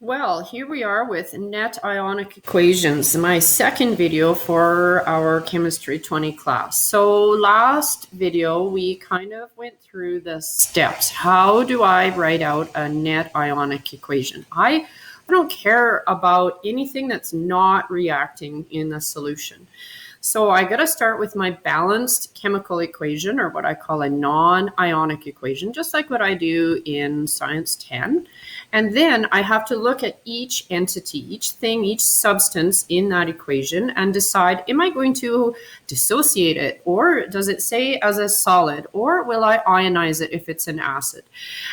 Well, here we are with net ionic equations, my second video for our Chemistry 20 class. So last video, we kind of went through the steps. How do I write out a net ionic equation? I don't care about anything that's not reacting in the solution. So I got to start with my balanced chemical equation, or what I call a non-ionic equation, just like what I do in Science 10. And then I have to look at each entity, each thing, each substance in that equation and decide, am I going to dissociate it, or does it say as a solid, or will I ionize it if it's an acid?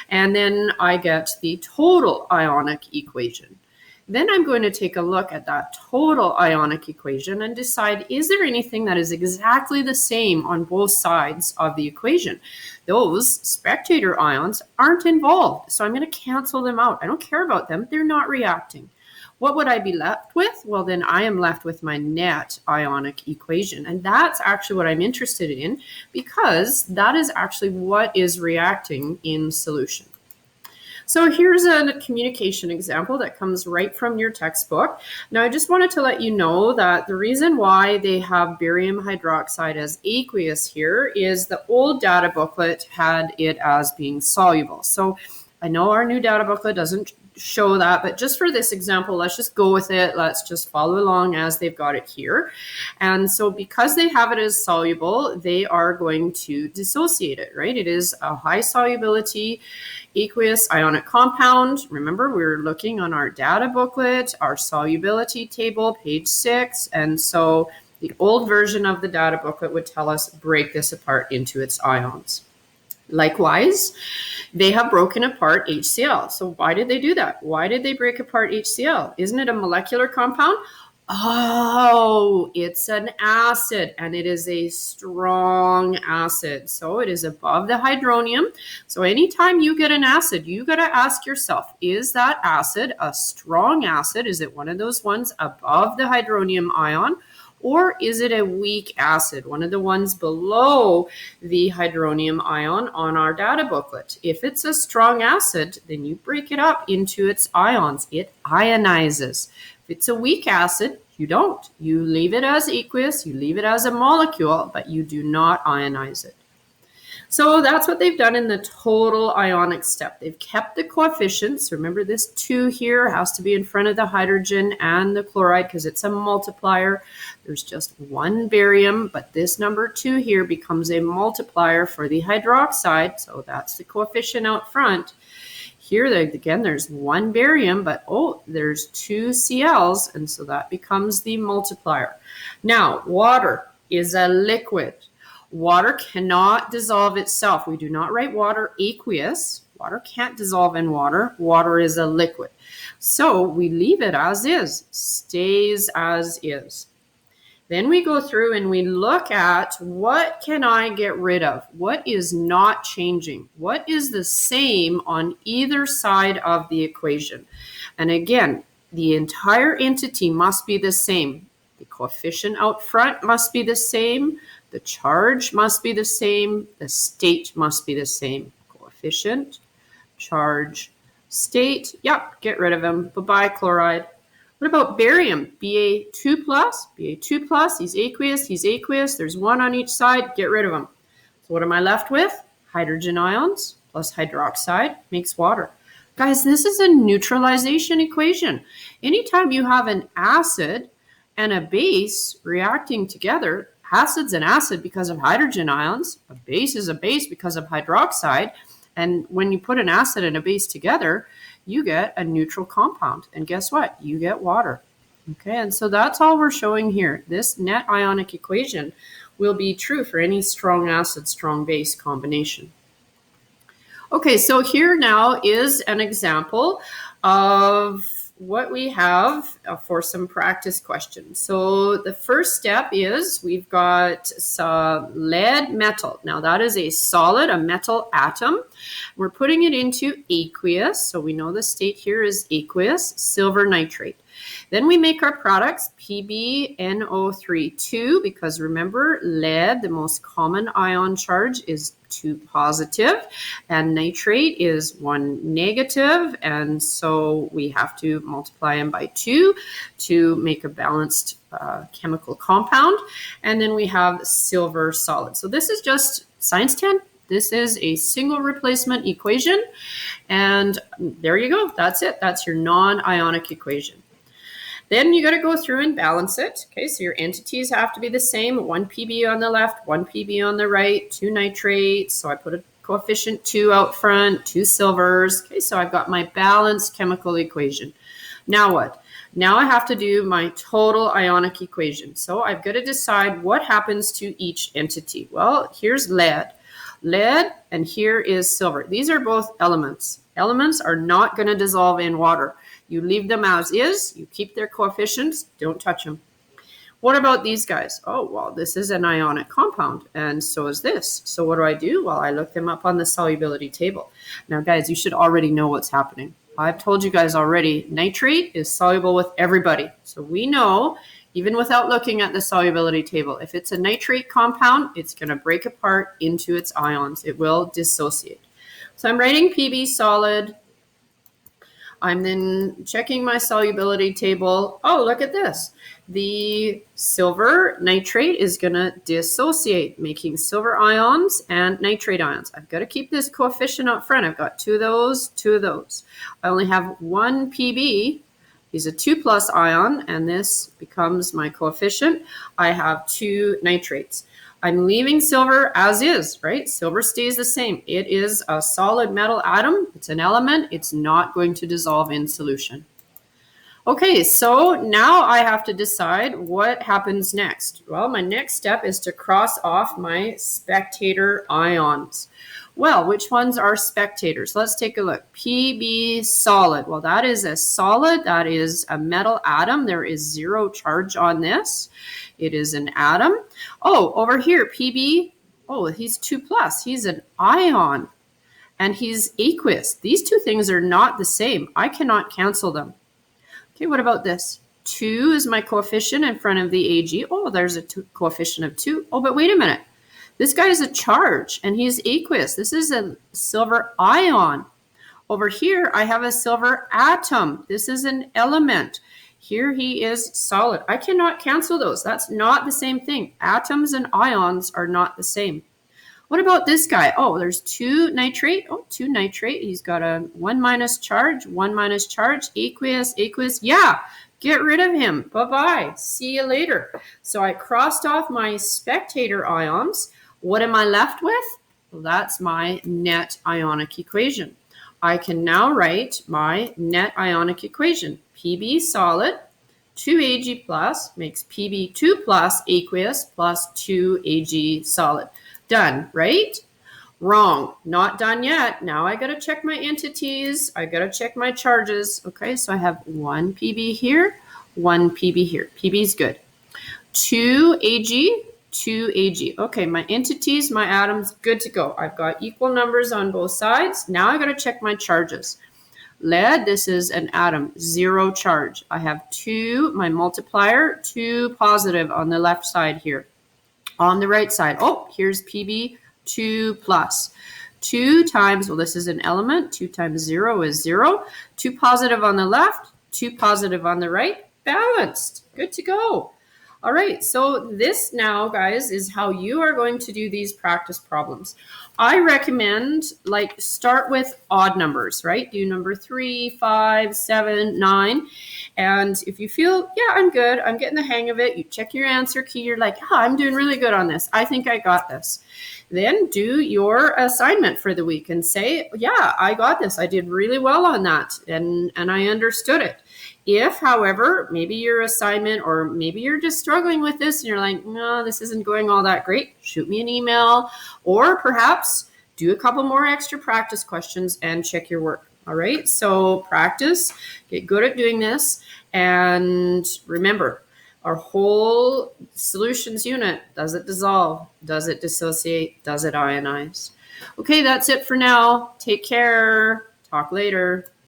And then I get the total ionic equation. Then I'm going to take a look at that total ionic equation and decide, is there anything that is exactly the same on both sides of the equation? Those spectator ions aren't involved, so I'm going to cancel them out. I don't care about them. They're not reacting. What would I be left with? Well, then I am left with my net ionic equation. And that's actually what I'm interested in, because that is actually what is reacting in solution. So here's a communication example that comes right from your textbook. Now, I just wanted to let you know that the reason why they have barium hydroxide as aqueous here is the old data booklet had it as being soluble. So I know our new data booklet doesn't show that, but just for this example, let's just go with it. Let's just follow along as they've got it here. And so because they have it as soluble, they are going to dissociate it, right? It is a high solubility aqueous ionic compound. Remember, we're looking on our data booklet, our solubility table, page 6. And so the old version of the data booklet would tell us break this apart into its ions. Likewise, they have broken apart HCl. So why did they do that? Why did they break apart HCl? Isn't it a molecular compound? Oh, it's an acid, and it is a strong acid. So it is above the hydronium. So anytime you get an acid, you got to ask yourself, is that acid a strong acid? Is it one of those ones above the hydronium ion? Or is it a weak acid, one of the ones below the hydronium ion on our data booklet? If it's a strong acid, then you break it up into its ions. It ionizes. If it's a weak acid, you don't. You leave it as aqueous, you leave it as a molecule, but you do not ionize it. So that's what they've done in the total ionic step. They've kept the coefficients. Remember, this 2 here has to be in front of the hydrogen and the chloride because it's a multiplier. There's just one barium, but this number 2 here becomes a multiplier for the hydroxide. So that's the coefficient out front. Here, again, there's one barium, but there's 2 Cl's, and so that becomes the multiplier. Now, water is a liquid. Water cannot dissolve itself. We do not write water aqueous. Water can't dissolve in water. Water is a liquid. So we leave it as is, stays as is. Then we go through and we look at, what can I get rid of? What is not changing? What is the same on either side of the equation? And again, the entire entity must be the same. The coefficient out front must be the same. The charge must be the same. The state must be the same. Coefficient, charge, state. Yep, get rid of them. Bye-bye, chloride. What about barium? Ba2 plus. Ba2 plus. He's aqueous. There's one on each side. Get rid of them. So what am I left with? Hydrogen ions plus hydroxide makes water. Guys, this is a neutralization equation. Anytime you have an acid and a base reacting together, acid's an acid because of hydrogen ions. A base is a base because of hydroxide. And when you put an acid and a base together, you get a neutral compound. And guess what? You get water. Okay, and so that's all we're showing here. This net ionic equation will be true for any strong acid, strong base combination. Okay, so here now is an example of what we have for some practice questions. So the first step is we've got some lead metal. Now that is a solid, a metal atom. We're putting it into aqueous. So we know the state here is aqueous, silver nitrate. Then we make our products PbNO3 2, because remember, lead, the most common ion charge is 2 positive, and nitrate is 1 negative, and so we have to multiply them by 2 to make a balanced chemical compound. And then we have silver solid. So this is just Science 10. This is a single replacement equation, and there you go. That's it. That's your non-ionic equation. Then you got to go through and balance it. Okay, so your entities have to be the same. 1 Pb on the left, 1 Pb on the right, 2 nitrates. So I put a coefficient 2 out front, 2 silvers. Okay, so I've got my balanced chemical equation. Now what? Now I have to do my total ionic equation. So I've got to decide what happens to each entity. Well, here's lead. Lead, and here is silver. These are both elements. Elements are not going to dissolve in water. You leave them as is. You keep their coefficients. Don't touch them. What about these guys? Oh, well, this is an ionic compound, and so is this. So what do? Well, I look them up on the solubility table. Now, guys, you should already know what's happening. I've told you guys already, nitrate is soluble with everybody. So we know, even without looking at the solubility table, if it's a nitrate compound, it's going to break apart into its ions. It will dissociate. So I'm writing Pb solid. I'm then checking my solubility table. Oh, look at this. The silver nitrate is going to dissociate, making silver ions and nitrate ions. I've got to keep this coefficient up front. I've got 2 of those, 2 of those. I only have 1 Pb. He's a 2 plus ion, and this becomes my coefficient. I have 2 nitrates. I'm leaving silver as is, right? Silver stays the same. It is a solid metal atom. It's an element. It's not going to dissolve in solution. Okay, so now I have to decide what happens next. Well, my next step is to cross off my spectator ions. Well, which ones are spectators? Let's take a look. Pb solid. Well, that is a solid. That is a metal atom. There is 0 charge on this. It is an atom. Oh, over here, Pb. Oh, he's 2 plus. He's an ion. And he's aqueous. These two things are not the same. I cannot cancel them. Okay, what about this? 2 is my coefficient in front of the Ag. Oh, there's a coefficient of 2. Oh, but wait a minute. This guy is a charge, and he's aqueous. This is a silver ion. Over here, I have a silver atom. This is an element. Here he is solid. I cannot cancel those. That's not the same thing. Atoms and ions are not the same. What about this guy? Oh, there's 2 nitrate. Oh, 2 nitrate. He's got a 1 minus charge, 1 minus charge, aqueous, aqueous. Yeah, get rid of him. Bye-bye. See you later. So I crossed off my spectator ions. What am I left with? Well, that's my net ionic equation. I can now write my net ionic equation. Pb solid, 2 Ag plus makes Pb 2 plus aqueous plus 2 Ag solid. Done, right? Wrong. Not done yet. Now I got to check my entities. I got to check my charges. Okay, so I have 1 Pb here, 1 Pb here. Pb is good. 2 Ag, 2 Ag. Okay, my entities, my atoms, good to go. I've got equal numbers on both sides. Now I got to check my charges. Lead, this is an atom, 0 charge. I have 2, my multiplier, 2 positive on the left side here. On the right side, oh, here's Pb, 2 plus. 2 times, well, this is an element. 2 times 0 is 0. 2 positive on the left, 2 positive on the right. Balanced. Good to go. All right, so this now, guys, is how you are going to do these practice problems. I recommend, start with odd numbers, right? Do number 3, 5, 7, 9. And if you feel, yeah, I'm good, I'm getting the hang of it, you check your answer key, you're like, oh, I'm doing really good on this. I think I got this. Then do your assignment for the week and say, yeah, I got this. I did really well on that, and I understood it. If, however, maybe your assignment or maybe you're just struggling with this and you're like, no, this isn't going all that great, shoot me an email, or perhaps do a couple more extra practice questions and check your work. All right, so practice, get good at doing this, and remember, our whole solutions unit, does it dissolve? Does it dissociate? Does it ionize? Okay, that's it for now. Take care. Talk later.